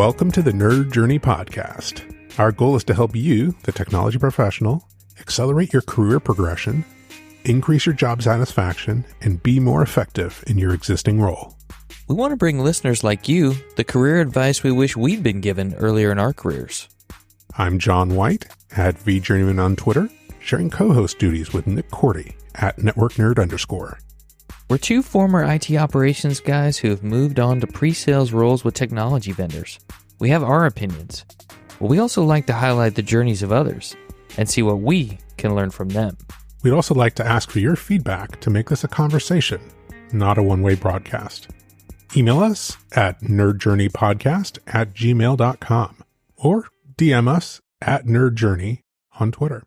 Welcome to the Nerd Journey Podcast. Our goal is to help you, the technology professional, accelerate your career progression, increase your job satisfaction, and be more effective in your existing role. We want to bring listeners like you the career advice we wish we'd been given earlier in our careers. I'm John White, at VJourneyman on Twitter, sharing co-host duties with Nick Cordy, at NetworkNerd_. We're two former IT operations guys who have moved on to pre-sales roles with technology vendors. We have our opinions, but we also like to highlight the journeys of others and see what we can learn from them. We'd also like to ask for your feedback to make this a conversation, not a one-way broadcast. Email us at nerdjourneypodcast@gmail.com or DM us at nerdjourney on Twitter.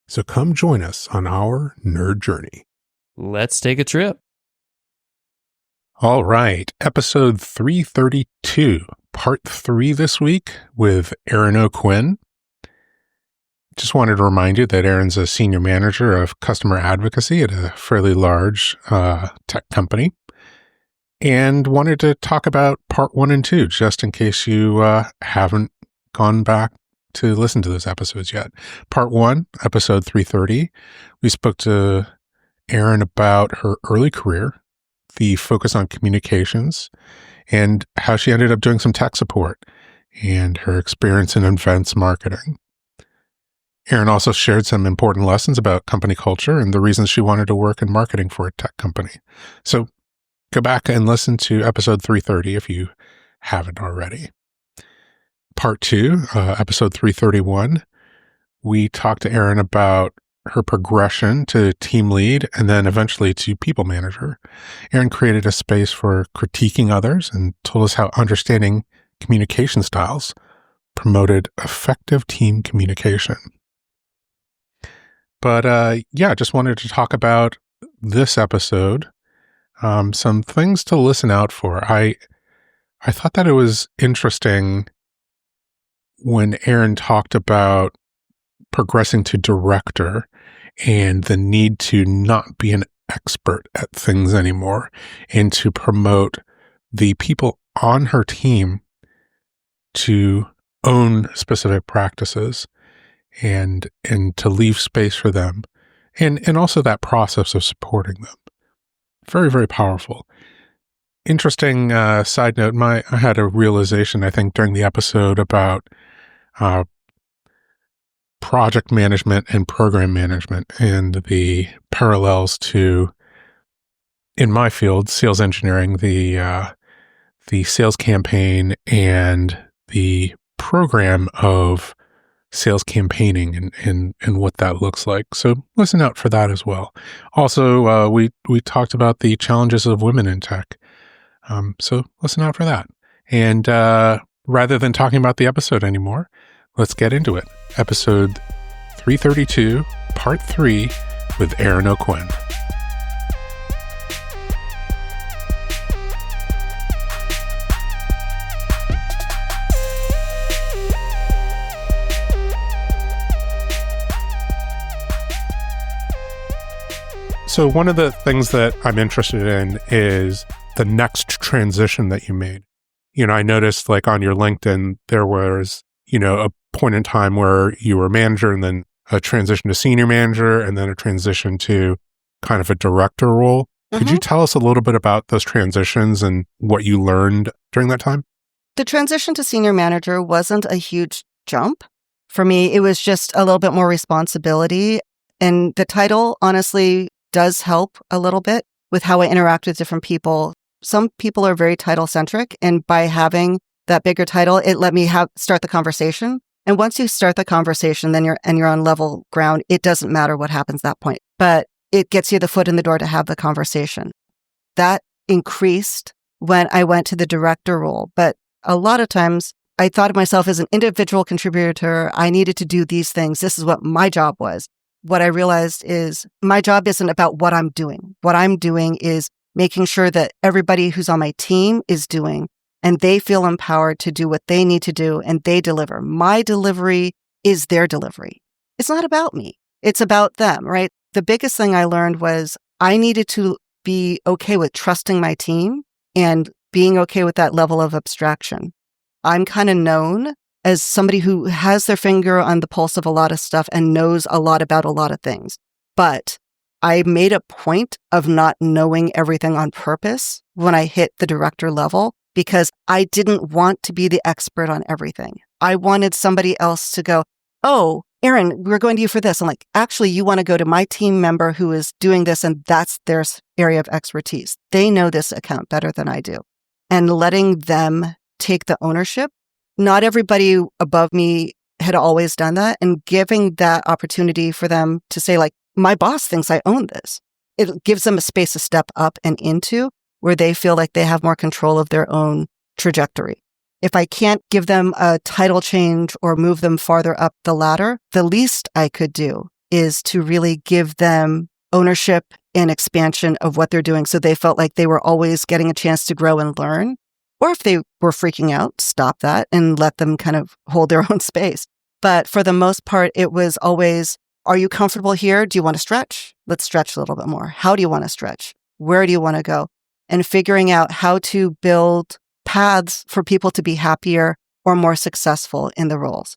So come join us on our nerd journey. Let's take a trip. All right, episode 332, part 3 this week with Erin O'Quinn. Just wanted to remind you that Erin's a senior manager of customer advocacy at a fairly large tech company, and wanted to talk about part 1 and 2, just in case you haven't gone back to listen to those episodes yet. Part 1, episode 330, we spoke to Erin about her early career, the focus on communications, and how she ended up doing some tech support, and her experience in events marketing. Erin also shared some important lessons about company culture and the reasons she wanted to work in marketing for a tech company. So go back and listen to episode 330 if you haven't already. Part 2, episode 331, we talked to Erin about her progression to team lead and then eventually to people manager. Erin created a space for critiquing others and told us how understanding communication styles promoted effective team communication. But just wanted to talk about this episode, some things to listen out for. I thought that it was interesting when Erin talked about progressing to director and the need to not be an expert at things anymore and to promote the people on her team to own specific practices and to leave space for them and also that process of supporting them. Very, very powerful. Interesting side note, I had a realization, I think, during the episode about project management and program management and the parallels to, in my field, sales engineering, the sales campaign and the program of sales campaigning and what that looks like. So listen out for that as well. Also, we talked about the challenges of women in tech. So listen out for that. And rather than talking about the episode anymore, let's get into it. Episode 332, part 3 with Erin O'Quinn. So one of the things that I'm interested in is the next transition that you made. I noticed like on your LinkedIn, there was, a point in time where you were a manager and then a transition to senior manager and then a transition to kind of a director role. Mm-hmm. Could you tell us a little bit about those transitions and what you learned during that time? The transition to senior manager wasn't a huge jump. For me, it was just a little bit more responsibility. And the title, honestly, does help a little bit with how I interact with different people. Some people are very title-centric, and by having that bigger title, it let me start the conversation. And once you start the conversation, then you're on level ground. It doesn't matter what happens at that point, but it gets you the foot in the door to have the conversation. That increased when I went to the director role. But a lot of times I thought of myself as an individual contributor. I needed to do these things. This is what my job was. What I realized is my job isn't about what I'm doing. What I'm doing is making sure that everybody who's on my team is doing, and they feel empowered to do what they need to do, and they deliver. My delivery is their delivery. It's not about me. It's about them, right? The biggest thing I learned was I needed to be okay with trusting my team and being okay with that level of abstraction. I'm kind of known as somebody who has their finger on the pulse of a lot of stuff and knows a lot about a lot of things. But I made a point of not knowing everything on purpose when I hit the director level because I didn't want to be the expert on everything. I wanted somebody else to go, oh, Erin, we're going to you for this. I'm like, actually, you want to go to my team member who is doing this, and that's their area of expertise. They know this account better than I do. And letting them take the ownership. Not everybody above me had always done that, and giving that opportunity for them to say, like, my boss thinks I own this. It gives them a space to step up and into where they feel like they have more control of their own trajectory. If I can't give them a title change or move them farther up the ladder, the least I could do is to really give them ownership and expansion of what they're doing so they felt like they were always getting a chance to grow and learn. Or if they were freaking out, stop that and let them kind of hold their own space. But for the most part, it was always, are you comfortable here? Do you want to stretch? Let's stretch a little bit more. How do you want to stretch? Where do you want to go? And figuring out how to build paths for people to be happier or more successful in the roles.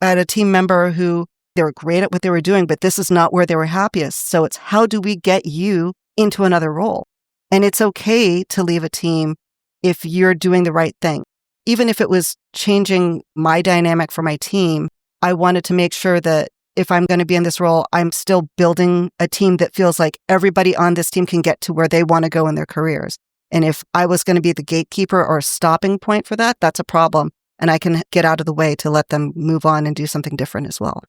I had a team member who they were great at what they were doing, but this is not where they were happiest. So it's how do we get you into another role? And it's okay to leave a team if you're doing the right thing. Even if it was changing my dynamic for my team, I wanted to make sure that if I'm going to be in this role, I'm still building a team that feels like everybody on this team can get to where they want to go in their careers. And if I was going to be the gatekeeper or stopping point for that, that's a problem. And I can get out of the way to let them move on and do something different as well.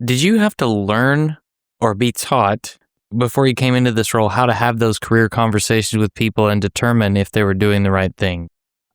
Did you have to learn or be taught before you came into this role how to have those career conversations with people and determine if they were doing the right thing?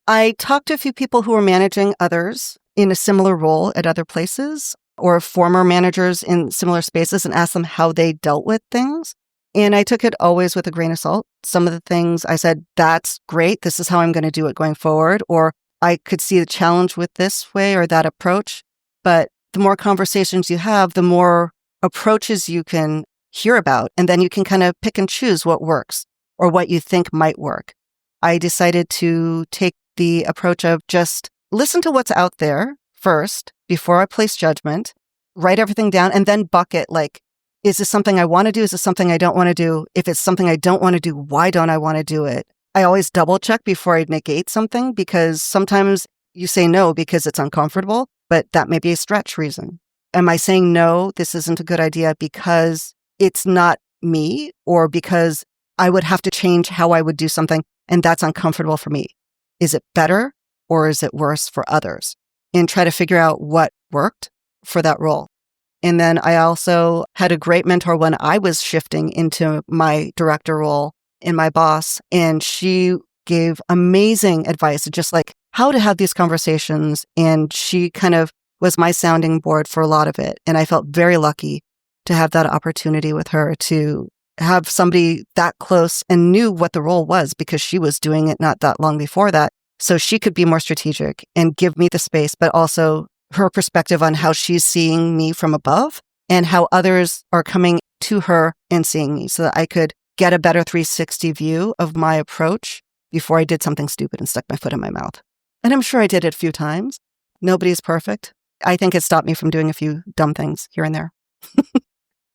I talked to a few people who were managing others in a similar role at other places or former managers in similar spaces and asked them how they dealt with things. And I took it always with a grain of salt. Some of the things I said, that's great. This is how I'm going to do it going forward. Or I could see the challenge with this way or that approach. But the more conversations you have, the more approaches you can hear about. And then you can kind of pick and choose what works or what you think might work. I decided to take the approach of just listen to what's out there first before I place judgment, write everything down, and then bucket like, is this something I want to do? Is this something I don't want to do? If it's something I don't want to do, why don't I want to do it? I always double check before I negate something because sometimes you say no because it's uncomfortable, but that may be a stretch reason. Am I saying no, this isn't a good idea because it's not me or because I would have to change how I would do something and that's uncomfortable for me? Is it better or is it worse for others? And try to figure out what worked for that role. And then I also had a great mentor when I was shifting into my director role in my boss. And she gave amazing advice, just like how to have these conversations. And she kind of was my sounding board for a lot of it. And I felt very lucky to have that opportunity with her to have somebody that close and knew what the role was because she was doing it not that long before that. So she could be more strategic and give me the space, but also her perspective on how she's seeing me from above and how others are coming to her and seeing me so that I could get a better 360 view of my approach before I did something stupid and stuck my foot in my mouth. And I'm sure I did it a few times. Nobody's perfect. I think it stopped me from doing a few dumb things here and there.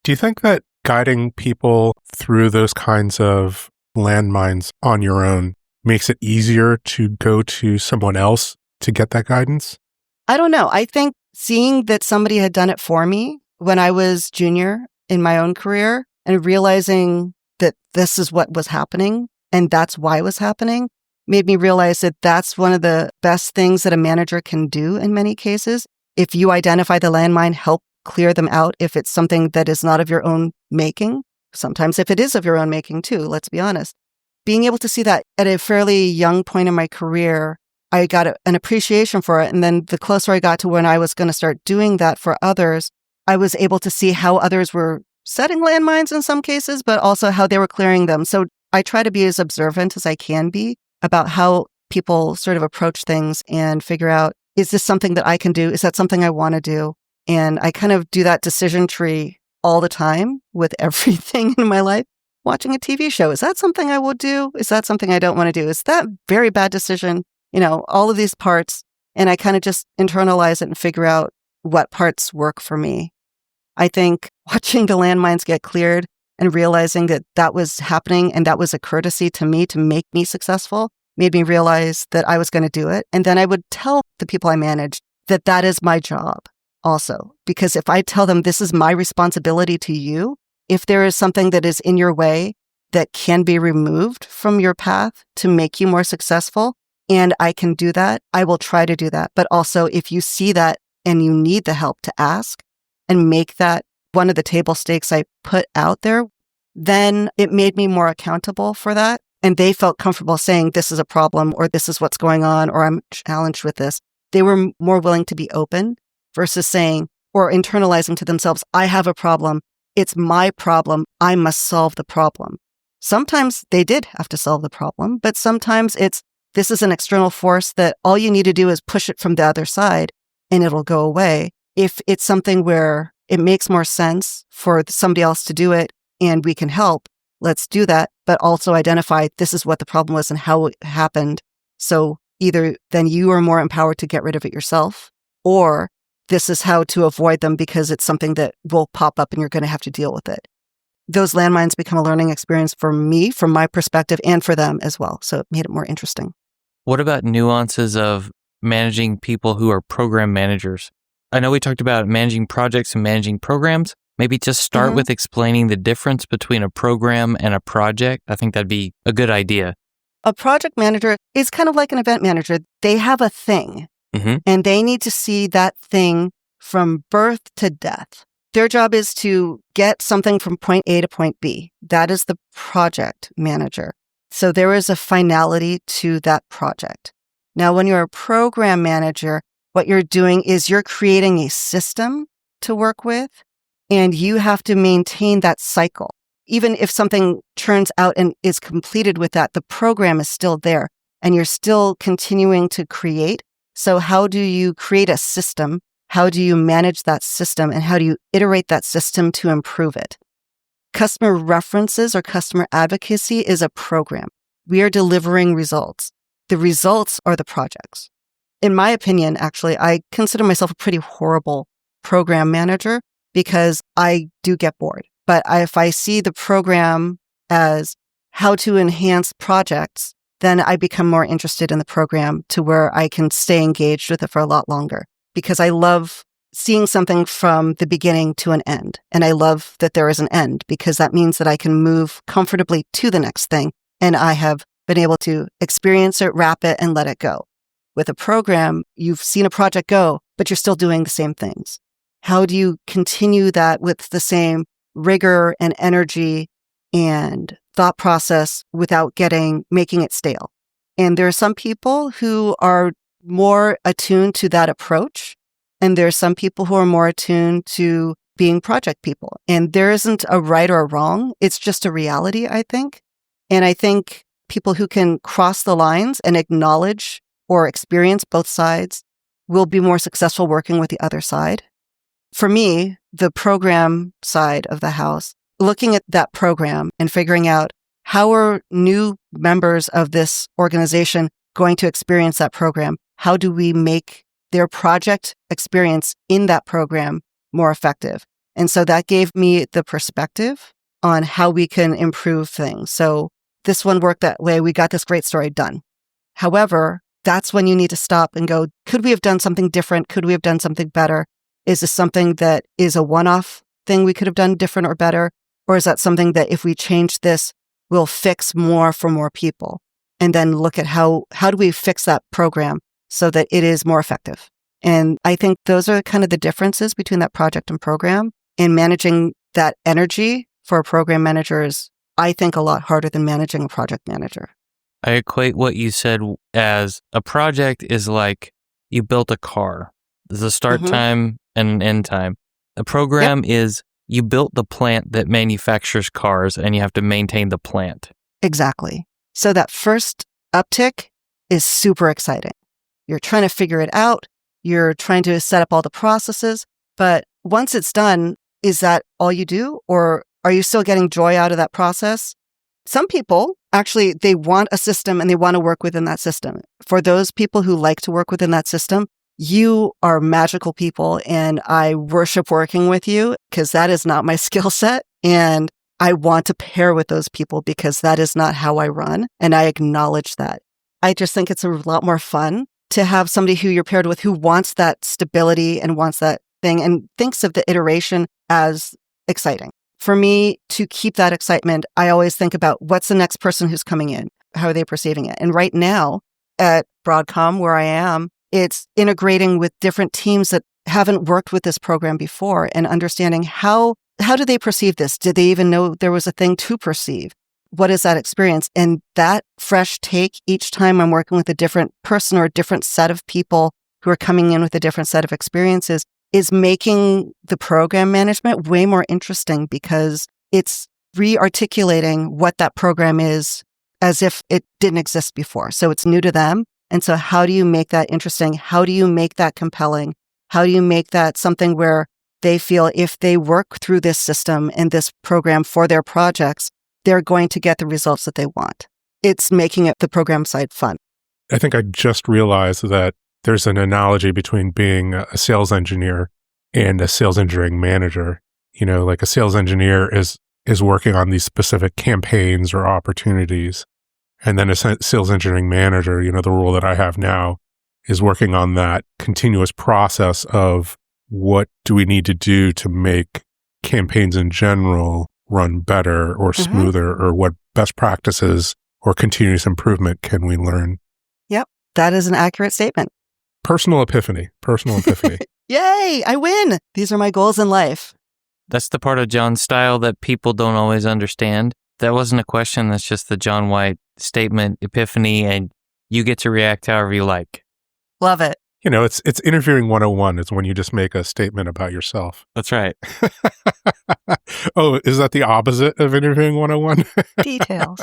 Do you think that guiding people through those kinds of landmines on your own makes it easier to go to someone else to get that guidance? I don't know. I think seeing that somebody had done it for me when I was junior in my own career and realizing that this is what was happening and that's why it was happening made me realize that that's one of the best things that a manager can do in many cases. If you identify the landmine, help clear them out if it's something that is not of your own making. Sometimes if it is of your own making too, let's be honest. Being able to see that at a fairly young point in my career, I got an appreciation for it. And then the closer I got to when I was going to start doing that for others, I was able to see how others were setting landmines in some cases, but also how they were clearing them. So I try to be as observant as I can be about how people sort of approach things and figure out, is this something that I can do? Is that something I want to do? And I kind of do that decision tree all the time with everything in my life. Watching a TV show, is that something I will do? Is that something I don't want to do? Is that very bad decision? You know, all of these parts, And I kind of just internalize it and figure out what parts work for me. I think watching the landmines get cleared and realizing that that was happening and that was a courtesy to me to make me successful made me realize that I was going to do it. And then I would tell the people I managed that that is my job also. Because if I tell them this is my responsibility to you, if there is something that is in your way that can be removed from your path to make you more successful, and I can do that, I will try to do that. But also, if you see that and you need the help to ask and make that one of the table stakes I put out there, then it made me more accountable for that. And they felt comfortable saying, this is a problem, or this is what's going on, or I'm challenged with this. They were more willing to be open versus saying, or internalizing to themselves, I have a problem. It's my problem. I must solve the problem. Sometimes they did have to solve the problem, but sometimes this is an external force that all you need to do is push it from the other side and it'll go away. If it's something where it makes more sense for somebody else to do it and we can help, let's do that, but also identify this is what the problem was and how it happened. So either then you are more empowered to get rid of it yourself, or this is how to avoid them because it's something that will pop up and you're going to have to deal with it. Those landmines become a learning experience for me, from my perspective, and for them as well. So it made it more interesting. What about nuances of managing people who are program managers? I know we talked about managing projects and managing programs. Maybe just start with explaining the difference between a program and a project. I think that'd be a good idea. A project manager is kind of like an event manager. They have a thing, and they need to see that thing from birth to death. Their job is to get something from point A to point B. That is the project manager. So there is a finality to that project. Now, when you're a program manager, what you're doing is you're creating a system to work with, and you have to maintain that cycle. Even if something turns out and is completed with that, the program is still there, and you're still continuing to create. So how do you create a system? How do you manage that system? And how do you iterate that system to improve it? Customer references or customer advocacy is a program. We are delivering results. The results are the projects. In my opinion, actually, I consider myself a pretty horrible program manager because I do get bored. But if I see the program as how to enhance projects, then I become more interested in the program to where I can stay engaged with it for a lot longer, because I love seeing something from the beginning to an end. And I love that there is an end, because that means that I can move comfortably to the next thing. And I have been able to experience it, wrap it, and let it go. With a program, you've seen a project go, but you're still doing the same things. How do you continue that with the same rigor and energy and thought process without making it stale? And there are some people who are more attuned to that approach. And there are some people who are more attuned to being project people. And there isn't a right or a wrong. It's just a reality, I think. And I think people who can cross the lines and acknowledge or experience both sides will be more successful working with the other side. For me, the program side of the house, looking at that program and figuring out how are new members of this organization going to experience that program? How do we make their project experience in that program more effective? And so that gave me the perspective on how we can improve things. So this one worked that way. We got this great story done. However, that's when you need to stop and go, could we have done something different? Could we have done something better? Is this something that is a one-off thing we could have done different or better? Or is that something that if we change this, we'll fix more for more people? And then look at how do we fix that program so that it is more effective? And I think those are kind of the differences between that project and program. And managing that energy for a program manager is, I think, a lot harder than managing a project manager. I equate what you said as a project is like you built a car. There's a start time and an end time. A program is you built the plant that manufactures cars and you have to maintain the plant. Exactly. So that first uptick is super exciting. You're trying to figure it out. You're trying to set up all the processes. But once it's done, is that all you do? Or are you still getting joy out of that process? some people actually, they want a system and they want to work within that system. For those people who like to work within that system, you are magical people and I worship working with you because that is not my skill set. And I want to pair with those people because that is not how I run. And I acknowledge that. I just think it's a lot more fun to have somebody who you're paired with who wants that stability and wants that thing and thinks of the iteration as exciting. For me to keep that excitement, I always think about what's the next person who's coming in? How are they perceiving it? And right now at Broadcom, where I am, it's integrating with different teams that haven't worked with this program before and understanding how do they perceive this? Did they even know there was a thing to perceive? What is that experience? And that fresh take each time I'm working with a different person or a different set of people who are coming in with a different set of experiences is making the program management way more interesting because it's re-articulating what that program is as if it didn't exist before. So it's new to them. And so how do you make that interesting? How do you make that compelling? How do you make that something where they feel if they work through this system and this program for their projects, they're going to get the results that they want? It's making it the program side fun. I think I just realized that there's an analogy between being a sales engineer and a sales engineering manager. You know, like a sales engineer is working on these specific campaigns or opportunities. And then a sales engineering manager, you know, the role that I have now is working on that continuous process of what do we need to do to make campaigns in general run better or smoother, or what best practices or continuous improvement can we learn? Yep, that is an accurate statement. Personal epiphany. Yay, I win. These are my goals in life. That's the part of John's style that people don't always understand. That wasn't a question. That's just the John White statement, epiphany, and you get to react however you like. Love it. You know, it's interviewing 101. It's when you just make a statement about yourself. That's right. Oh, is that the opposite of interviewing 101? Details.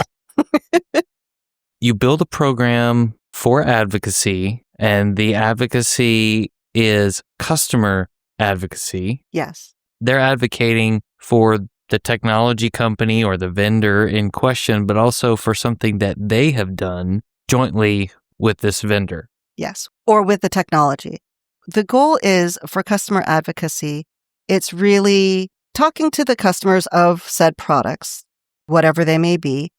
You build a program for advocacy, and the advocacy is customer advocacy. Yes. They're advocating for the technology company or the vendor in question, but also for something that they have done jointly with this vendor. Yes, or with the technology. The goal is for customer advocacy, it's really talking to the customers of said products, whatever they may be,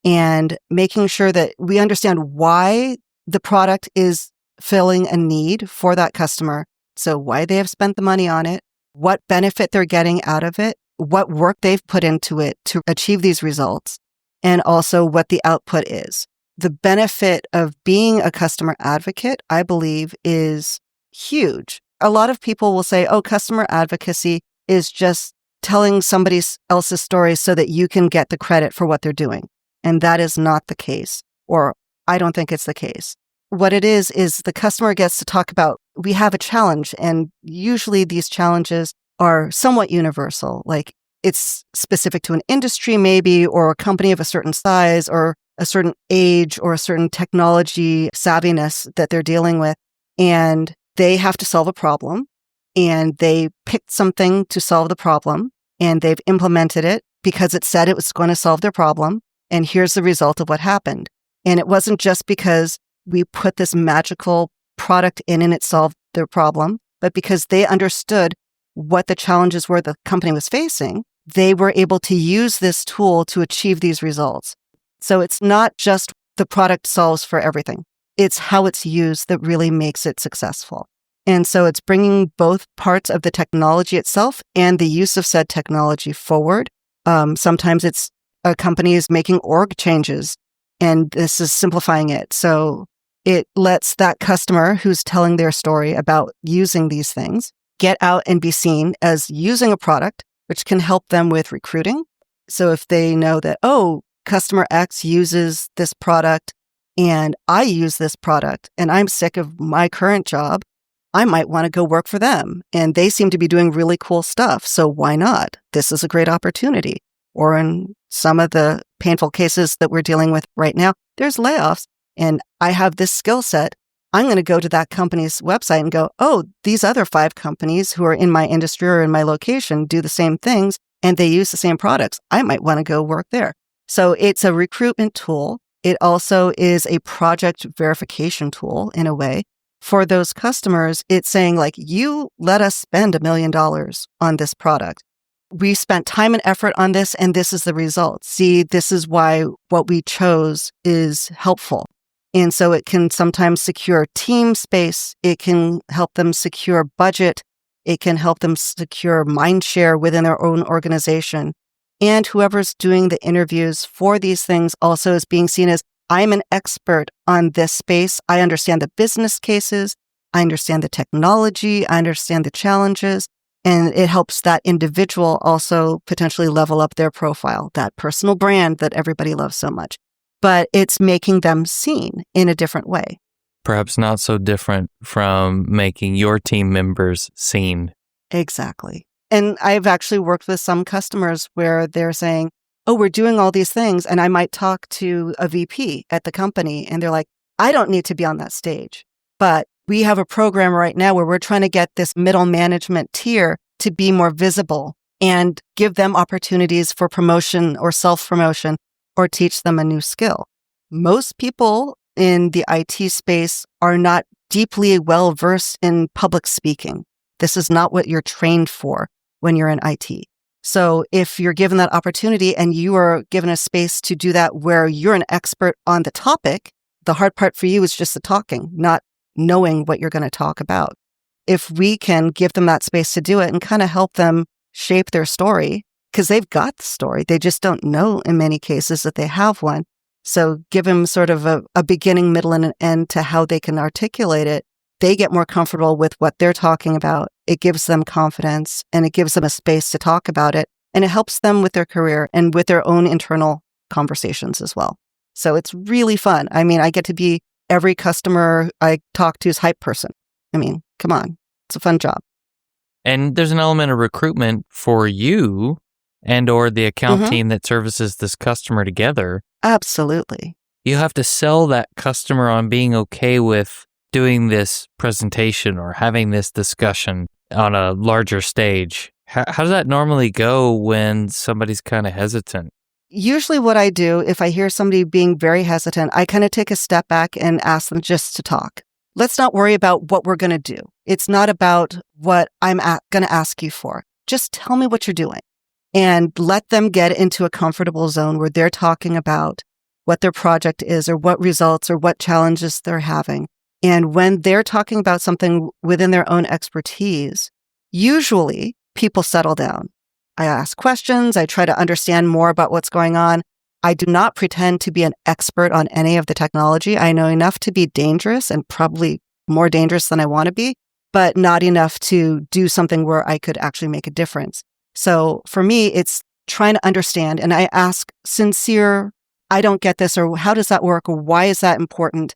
and making sure that we understand why the product is filling a need for that customer. So why they have spent the money on it, what benefit they're getting out of it, what work they've put into it to achieve these results, and also what the output is. The benefit of being a customer advocate, I believe, is huge. A lot of people will say, oh, customer advocacy is just telling somebody else's story so that you can get the credit for what they're doing. And that is not the case, or I don't think it's the case. What it is the customer gets to talk about, we have a challenge, and usually these challenges are somewhat universal, like it's specific to an industry maybe, or a company of a certain size, or a certain age, or a certain technology savviness that they're dealing with. And they have to solve a problem, and they picked something to solve the problem, and they've implemented it because it said it was going to solve their problem. And here's the result of what happened. And it wasn't just because we put this magical product in and it solved their problem, but because they understood what the challenges were the company was facing, they were able to use this tool to achieve these results. So it's not just the product solves for everything. It's how it's used that really makes it successful. And so it's bringing both parts of the technology itself and the use of said technology forward. Sometimes it's a company is making org changes, and this is simplifying it. So it lets that customer who's telling their story about using these things get out and be seen as using a product, which can help them with recruiting. So if they know that, oh, customer X uses this product and I use this product and I'm sick of my current job, I might want to go work for them. And they seem to be doing really cool stuff. So why not? This is a great opportunity. Or in some of the painful cases that we're dealing with right now, there's layoffs and I have this skill set. I'm going to go to that company's website and go, oh, these other 5 companies who are in my industry or in my location do the same things and they use the same products. I might want to go work there. So it's a recruitment tool. It also is a project verification tool in a way. For those customers, it's saying like, you let us spend $1 million on this product. We spent time and effort on this, and this is the result. See, this is why what we chose is helpful. And so it can sometimes secure team space. It can help them secure budget. It can help them secure mind share within their own organization. And whoever's doing the interviews for these things also is being seen as, I'm an expert on this space. I understand the business cases. I understand the technology. I understand the challenges. And it helps that individual also potentially level up their profile, that personal brand that everybody loves so much. But it's making them seen in a different way. Perhaps not so different from making your team members seen. Exactly. And I've actually worked with some customers where they're saying, oh, we're doing all these things. And I might talk to a VP at the company and they're like, I don't need to be on that stage. But we have a program right now where we're trying to get this middle management tier to be more visible and give them opportunities for promotion or self-promotion or teach them a new skill. Most people in the IT space are not deeply well-versed in public speaking. This is not what you're trained for when you're in IT. So if you're given that opportunity and you are given a space to do that where you're an expert on the topic, the hard part for you is just the talking, not knowing what you're going to talk about. If we can give them that space to do it and kind of help them shape their story, because they've got the story, they just don't know in many cases that they have one. So give them sort of a beginning, middle, and an end to how they can articulate it. They get more comfortable with what they're talking about. It gives them confidence and it gives them a space to talk about it. And it helps them with their career and with their own internal conversations as well. So it's really fun. I mean, I get to be every customer I talk to's hype person. I mean, come on. It's a fun job. And there's an element of recruitment for you and or the account team that services this customer together. Absolutely. You have to sell that customer on being okay with doing this presentation or having this discussion on a larger stage. How does that normally go when somebody's kind of hesitant? Usually what I do, if I hear somebody being very hesitant, I kind of take a step back and ask them just to talk. Let's not worry about what we're going to do. It's not about what I'm going to ask you for. Just tell me what you're doing and let them get into a comfortable zone where they're talking about what their project is or what results or what challenges they're having. And when they're talking about something within their own expertise, usually people settle down. I ask questions. I try to understand more about what's going on. I do not pretend to be an expert on any of the technology. I know enough to be dangerous and probably more dangerous than I want to be, but not enough to do something where I could actually make a difference. So for me, it's trying to understand. And I ask sincere, I don't get this, or how does that work? Or why is that important?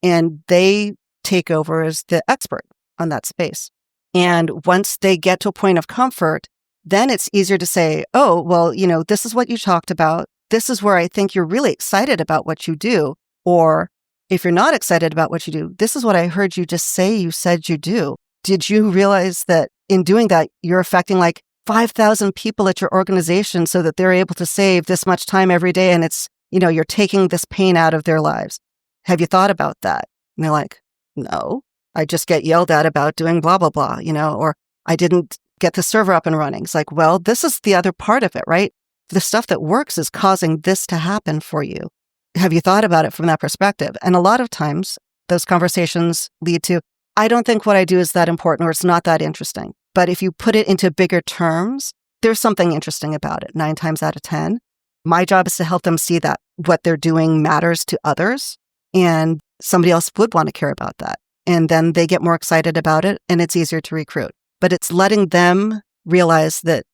And they take over as the expert on that space. And once they get to a point of comfort, then it's easier to say, oh, well, this is what you talked about. This is where I think you're really excited about what you do. Or if you're not excited about what you do, this is what I heard you just say you said you do. Did you realize that in doing that, you're affecting like 5,000 people at your organization so that they're able to save this much time every day? And it's, you're taking this pain out of their lives. Have you thought about that? And they're like, no, I just get yelled at about doing blah, blah, blah, or I didn't get the server up and running. It's like, well, this is the other part of it, right? The stuff that works is causing this to happen for you. Have you thought about it from that perspective? And a lot of times those conversations lead to, I don't think what I do is that important or it's not that interesting. But if you put it into bigger terms, there's something interesting about it 9 times out of 10. My job is to help them see that what they're doing matters to others and somebody else would want to care about that. And then they get more excited about it and it's easier to recruit. But it's letting them realize that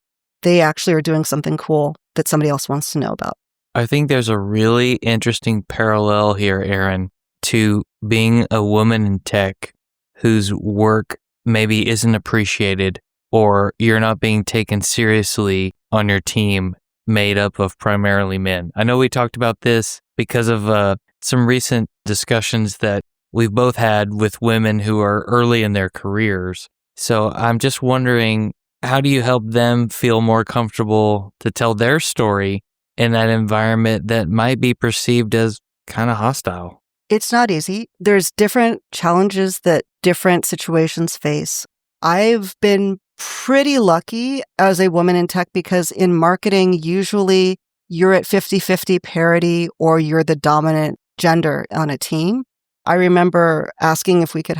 they actually are doing something cool that somebody else wants to know about. I think there's a really interesting parallel here, Erin, to being a woman in tech whose work maybe isn't appreciated or you're not being taken seriously on your team made up of primarily men. I know we talked about this because of some recent discussions that we've both had with women who are early in their careers. So I'm just wondering, how do you help them feel more comfortable to tell their story in that environment that might be perceived as kind of hostile? It's not easy. There's different challenges that different situations face. I've been pretty lucky as a woman in tech because in marketing, usually you're at 50-50 parity or you're the dominant gender on a team. I remember asking if we could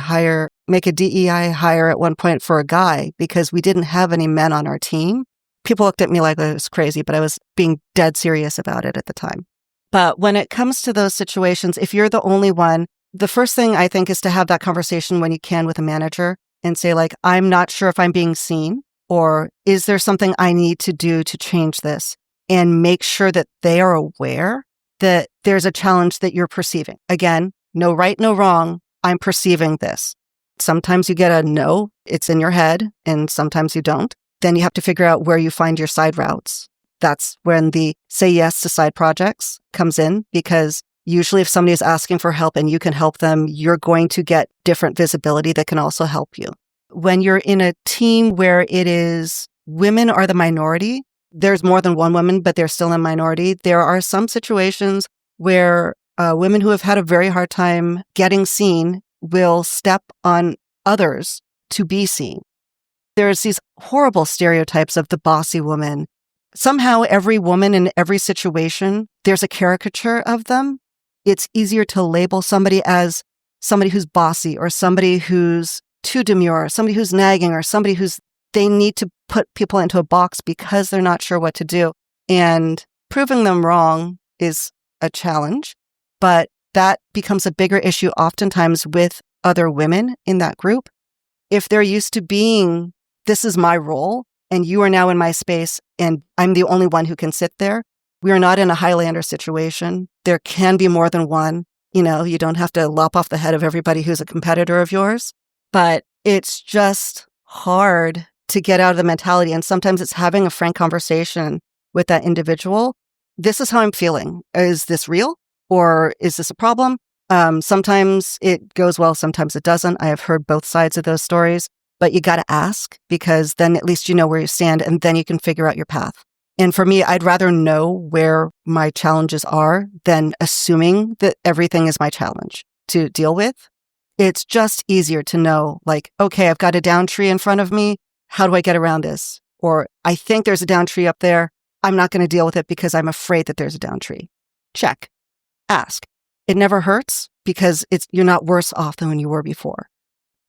make a DEI hire at one point for a guy because we didn't have any men on our team. People looked at me like I was crazy, but I was being dead serious about it at the time. But when it comes to those situations, if you're the only one, the first thing I think is to have that conversation when you can with a manager and say like, I'm not sure if I'm being seen, or is there something I need to do to change this? And make sure that they are aware that there's a challenge that you're perceiving. Again, no right, no wrong. I'm perceiving this. Sometimes you get a no, it's in your head, and sometimes you don't. Then you have to figure out where you find your side routes. That's when the say yes to side projects comes in, because usually if somebody is asking for help and you can help them, you're going to get different visibility that can also help you. When you're in a team where it is women are the minority, there's more than one woman, but they're still a minority. There are some situations where women who have had a very hard time getting seen will step on others to be seen. There's these horrible stereotypes of the bossy woman. Somehow every woman in every situation, there's a caricature of them. It's easier to label somebody as somebody who's bossy or somebody who's too demure, somebody who's nagging, or somebody who's they need to put people into a box because they're not sure what to do. And proving them wrong is a challenge, but that becomes a bigger issue oftentimes with other women in that group. If they're used to being, this is my role, and you are now in my space, and I'm the only one who can sit there. We are not in a Highlander situation. There can be more than one. You don't have to lop off the head of everybody who's a competitor of yours, but it's just hard to get out of the mentality. And sometimes it's having a frank conversation with that individual. This is how I'm feeling. Is this real? Or is this a problem? Sometimes it goes well, sometimes it doesn't. I have heard both sides of those stories. But you got to ask, because then at least you know where you stand, and then you can figure out your path. And for me, I'd rather know where my challenges are than assuming that everything is my challenge to deal with. It's just easier to know, like, okay, I've got a down tree in front of me. How do I get around this? Or I think there's a down tree up there. I'm not going to deal with it because I'm afraid that there's a down tree. Check. Ask. It never hurts because you're not worse off than when you were before.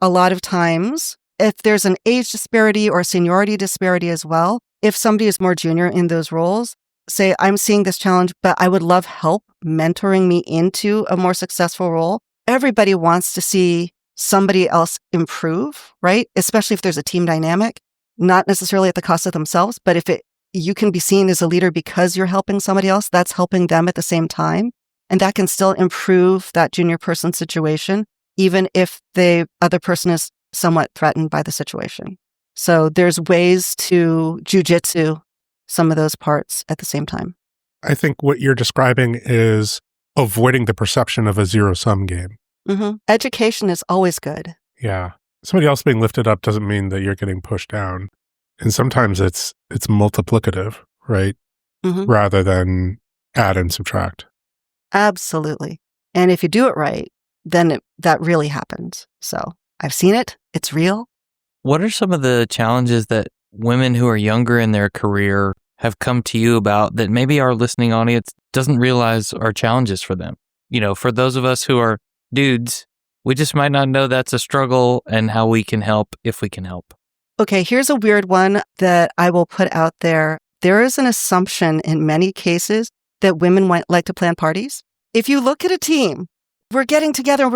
A lot of times, if there's an age disparity or seniority disparity as well, if somebody is more junior in those roles, say, I'm seeing this challenge, but I would love help mentoring me into a more successful role. Everybody wants to see somebody else improve, right? Especially if there's a team dynamic, not necessarily at the cost of themselves, but if you can be seen as a leader because you're helping somebody else, that's helping them at the same time. And that can still improve that junior person situation, even if the other person is somewhat threatened by the situation. So there's ways to jujitsu some of those parts at the same time. I think what you're describing is avoiding the perception of a zero-sum game. Mm-hmm. Education is always good. Yeah. Somebody else being lifted up doesn't mean that you're getting pushed down. And sometimes it's multiplicative, right? Mm-hmm. Rather than add and subtract. Absolutely. And if you do it right, then that really happens. So I've seen it. It's real. What are some of the challenges that women who are younger in their career have come to you about that maybe our listening audience doesn't realize are challenges for them? For those of us who are dudes, we just might not know that's a struggle and how we can help if we can help. Okay, here's a weird one that I will put out there. There is an assumption in many cases that women like to plan parties. If you look at a team, we're getting together,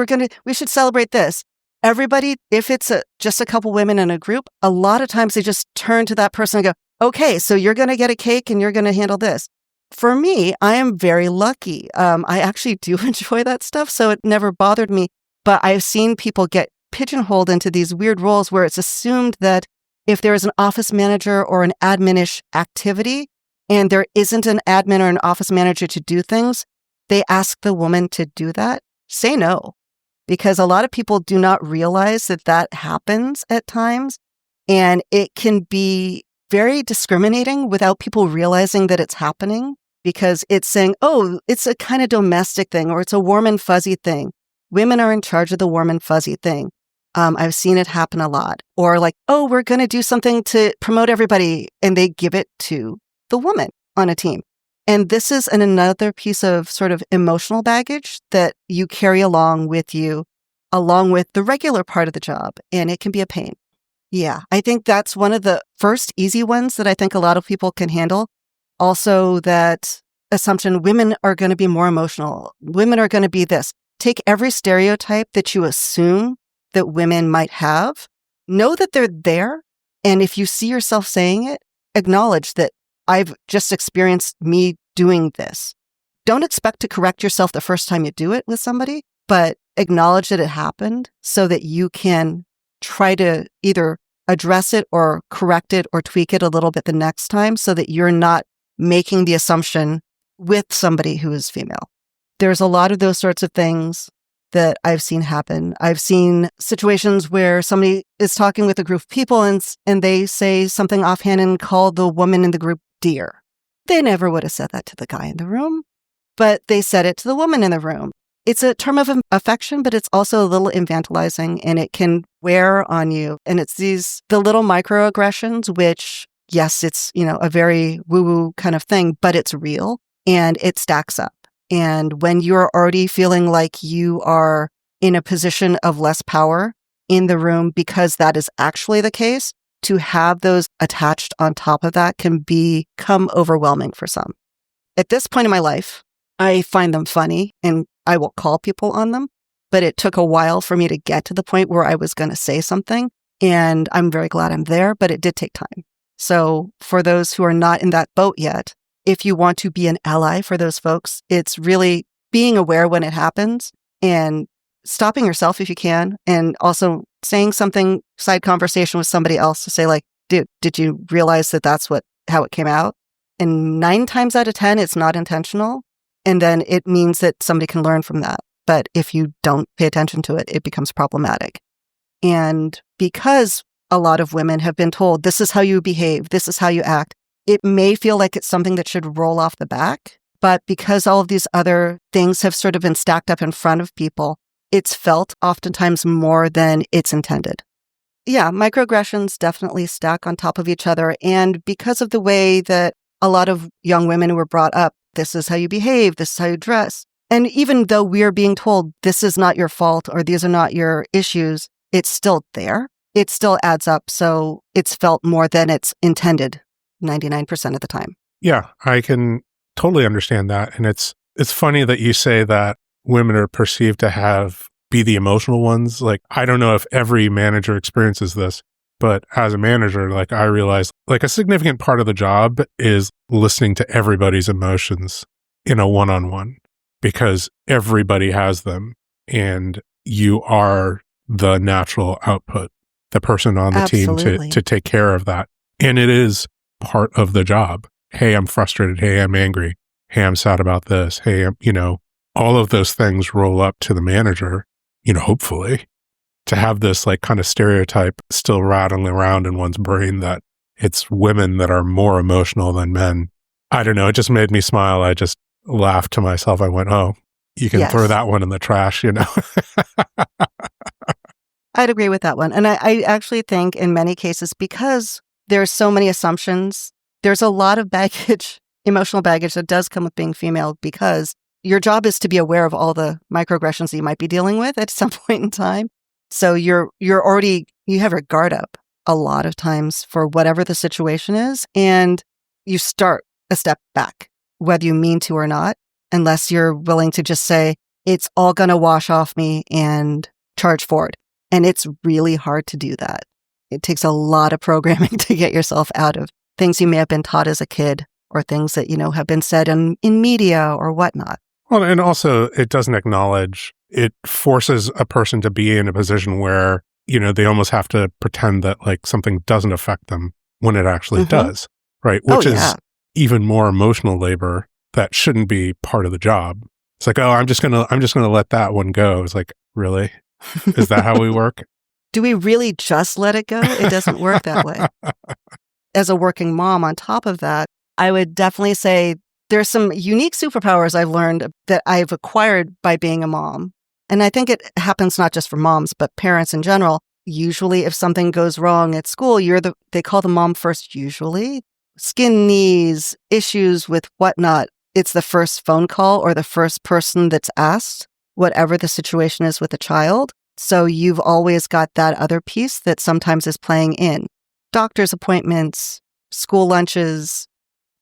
we should celebrate this. Everybody, if it's just a couple women in a group, a lot of times they just turn to that person and go, okay, so you're going to get a cake and you're going to handle this. For me, I am very lucky. I actually do enjoy that stuff, so it never bothered me. But I've seen people get pigeonholed into these weird roles where it's assumed that if there is an office manager or an admin-ish activity and there isn't an admin or an office manager to do things, they ask the woman to do that. Say no. Because a lot of people do not realize that happens at times, and it can be very discriminating without people realizing that it's happening. because it's saying, oh, it's a kind of domestic thing, or it's a warm and fuzzy thing. Women are in charge of the warm and fuzzy thing. I've seen it happen a lot. Or like, oh, we're going to do something to promote everybody, and they give it to the woman on a team. And this is another piece of sort of emotional baggage that you carry along with you, along with the regular part of the job, and it can be a pain. Yeah, I think that's one of the first easy ones that I think a lot of people can handle. Also, that assumption, women are going to be more emotional. Women are going to be this. Take every stereotype that you assume that women might have, know that they're there, and if you see yourself saying it, acknowledge that I've just experienced me doing this. Don't expect to correct yourself the first time you do it with somebody, but acknowledge that it happened so that you can try to either address it or correct it or tweak it a little bit the next time so that you're not making the assumption with somebody who is female. There's a lot of those sorts of things that I've seen happen. I've seen situations where somebody is talking with a group of people and they say something offhand and call the woman in the group dear. They never would have said that to the guy in the room, but they said it to the woman in the room. It's a term of affection, but it's also a little infantilizing, and it can wear on you. And it's the little microaggressions, which, yes, it's, a very woo-woo kind of thing, but it's real and it stacks up. And when you're already feeling like you are in a position of less power in the room because that is actually the case, to have those attached on top of that can become overwhelming for some. At this point in my life, I find them funny and I will call people on them, but it took a while for me to get to the point where I was going to say something. And I'm very glad I'm there, but it did take time. So for those who are not in that boat yet, if you want to be an ally for those folks, it's really being aware when it happens and stopping yourself if you can, and also saying something, side conversation with somebody else to say like, dude, did you realize that that's how it came out? And 9 times out of 10, it's not intentional. And then it means that somebody can learn from that. But if you don't pay attention to it, it becomes problematic. And because a lot of women have been told, this is how you behave, this is how you act, it may feel like it's something that should roll off the back. But because all of these other things have sort of been stacked up in front of people, it's felt oftentimes more than it's intended. Yeah, microaggressions definitely stack on top of each other. And because of the way that a lot of young women were brought up, this is how you behave, this is how you dress. And even though we're being told this is not your fault or these are not your issues, it's still there. It still adds up. So it's felt more than it's intended 99% of the time. Yeah, I can totally understand that. And it's funny that you say that women are perceived to be the emotional ones. Like, I don't know if every manager experiences this, but as a manager, like, I realize like a significant part of the job is listening to everybody's emotions in a one-on-one, because everybody has them and you are the natural output, the person on the Absolutely. team to take care of that. And it is part of the job. Hey, I'm frustrated. Hey, I'm angry. Hey, I'm sad about this. Hey, all of those things roll up to the manager, hopefully, to have this like kind of stereotype still rattling around in one's brain that it's women that are more emotional than men. I don't know. It just made me smile. I just laughed to myself. I went, oh, you can throw that one in the trash, I'd agree with that one. And I actually think in many cases, because there's so many assumptions, there's a lot of baggage, emotional baggage that does come with being female, because your job is to be aware of all the microaggressions that you might be dealing with at some point in time. So you have your guard up a lot of times for whatever the situation is, and you start a step back, whether you mean to or not, unless you're willing to just say, it's all going to wash off me and charge forward. And it's really hard to do that. It takes a lot of programming to get yourself out of things you may have been taught as a kid, or things that, have been said in media or whatnot. Well, and also it doesn't acknowledge, it forces a person to be in a position where, they almost have to pretend that like something doesn't affect them when it actually does, right? Which is even more emotional labor that shouldn't be part of the job. It's like, oh, I'm just gonna let that one go. It's like, really? Is that how we work? Do we really just let it go? It doesn't work that way. As a working mom, on top of that, I would definitely say there's some unique superpowers I've learned that I've acquired by being a mom. And I think it happens not just for moms, but parents in general. Usually if something goes wrong at school, they call the mom first usually. Skin knees, issues with whatnot. It's the first phone call or the first person that's asked, whatever the situation is with a child. So you've always got that other piece that sometimes is playing in. Doctor's appointments, school lunches.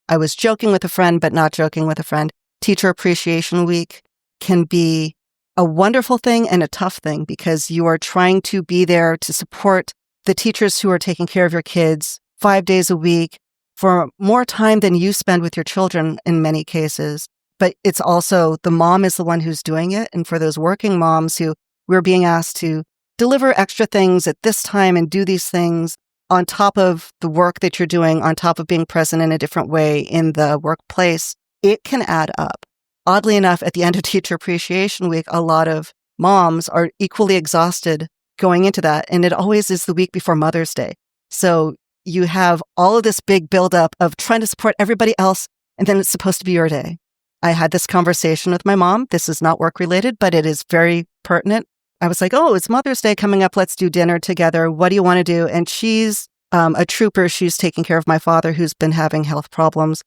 I was joking with a friend, but not joking with a friend. Teacher Appreciation Week can be a wonderful thing and a tough thing because you are trying to be there to support the teachers who are taking care of your kids 5 days a week for more time than you spend with your children in many cases. But it's also the mom is the one who's doing it. And for those working moms who we're being asked to deliver extra things at this time and do these things on top of the work that you're doing, on top of being present in a different way in the workplace, it can add up. Oddly enough, at the end of Teacher Appreciation Week, a lot of moms are equally exhausted going into that. And it always is the week before Mother's Day. So you have all of this big buildup of trying to support everybody else, and then it's supposed to be your day. I had this conversation with my mom. This is not work related, but it is very pertinent. I was like, oh, it's Mother's Day coming up. Let's do dinner together. What do you want to do? And she's a trooper. She's taking care of my father who's been having health problems.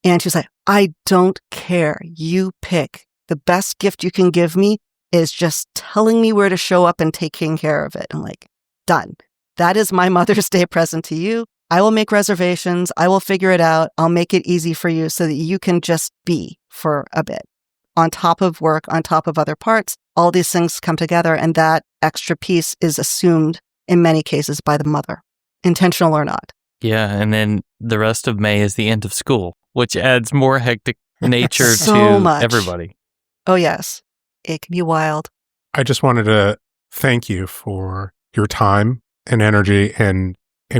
And she's like, I don't care. You pick. The best gift you can give me is just telling me where to show up and taking care of it. I'm like, done. That is my Mother's Day present to you. I will make reservations. I will figure it out. I'll make it easy for you so that you can just be for a bit. On top of work, on top of other parts, all these things come together, and that extra piece is assumed in many cases by the mother, intentional or not. Yeah, and then the rest of May is the end of school, which adds more hectic nature So to much. everybody. Oh, yes. It can be wild. I just wanted to thank you for your time and energy and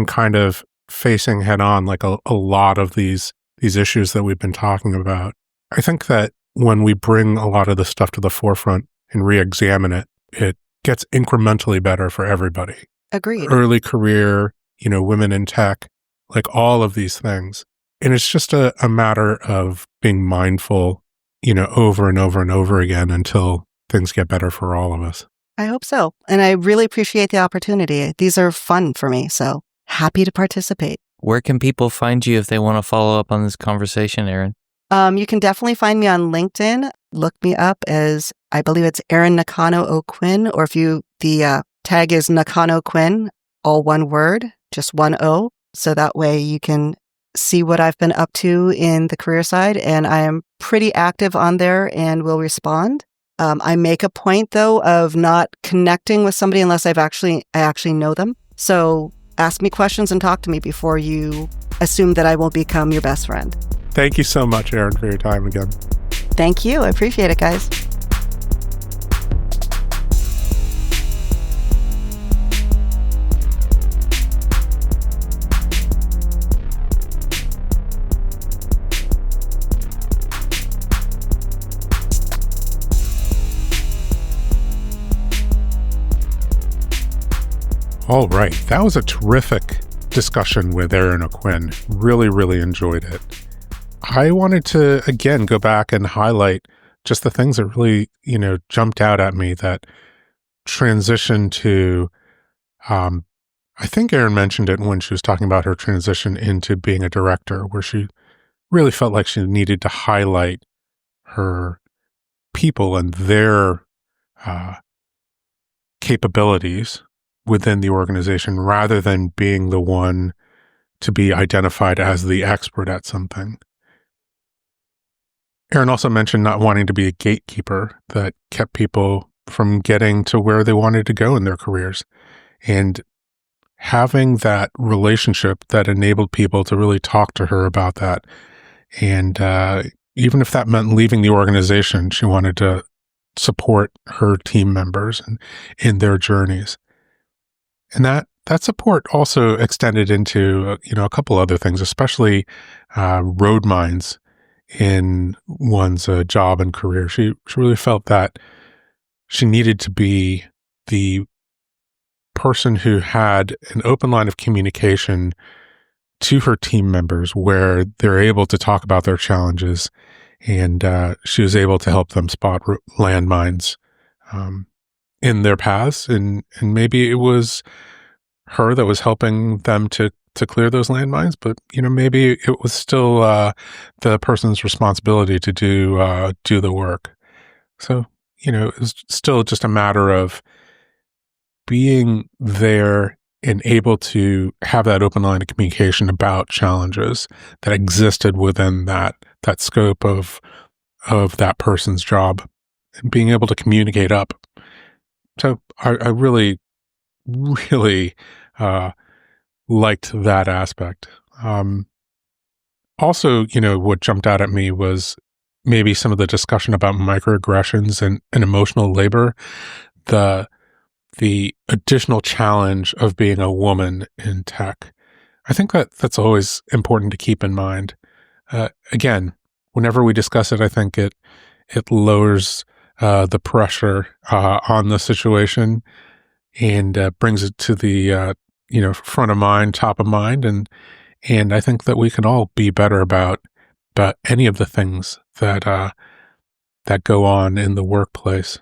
kind of facing head on like a lot of these issues that we've been talking about. I think that when we bring a lot of this stuff to the forefront and re-examine it, it gets incrementally better for everybody. Agreed. Early career, women in tech, like all of these things. And it's just a matter of being mindful, over and over and over again until things get better for all of us. I hope so. And I really appreciate the opportunity. These are fun for me, so happy to participate. Where can people find you if they want to follow up on this conversation, Erin? You can definitely find me on LinkedIn. Look me up as, I believe it's Erin O'Quinn, or if the tag is O'Quinn, all one word, just one O. So that way you can see what I've been up to in the career side. And I am pretty active on there and will respond. I make a point, though, of not connecting with somebody unless I actually know them. So ask me questions and talk to me before you assume that I will become your best friend. Thank you so much, Erin, for your time again. Thank you. I appreciate it, guys. All right. That was a terrific discussion with Erin O'Quinn. Really, really enjoyed it. I wanted to, again, go back and highlight just the things that really, jumped out at me that transition to, I think Erin mentioned it when she was talking about her transition into being a director, where she really felt like she needed to highlight her people and their capabilities within the organization rather than being the one to be identified as the expert at something. Erin also mentioned not wanting to be a gatekeeper that kept people from getting to where they wanted to go in their careers. And having that relationship that enabled people to really talk to her about that. And even if that meant leaving the organization, she wanted to support her team members and in their journeys. And that support also extended into, a couple other things, especially road mines in one's job and career. She really felt that she needed to be the person who had an open line of communication to her team members where they're able to talk about their challenges, and she was able to help them spot landmines in their paths, and maybe it was her that was helping them to clear those landmines, but maybe it was still the person's responsibility to do the work. So it was still just a matter of being there and able to have that open line of communication about challenges that existed within that scope of that person's job, and being able to communicate up. So I really, really liked that aspect. Also, what jumped out at me was maybe some of the discussion about microaggressions and emotional labor, the additional challenge of being a woman in tech. I think that's always important to keep in mind. Again, whenever we discuss it, I think it lowers the pressure on the situation, and brings it to the front of mind, top of mind, and I think that we can all be better about any of the things that go on in the workplace,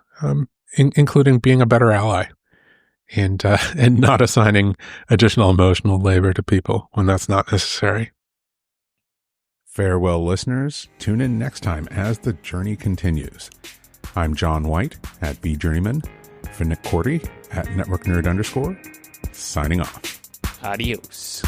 including being a better ally, and not assigning additional emotional labor to people when that's not necessary. Farewell, listeners. Tune in next time as the journey continues. I'm John White at BJourneyman, for Nick Cordy at NetworkNerd_, signing off. Adios.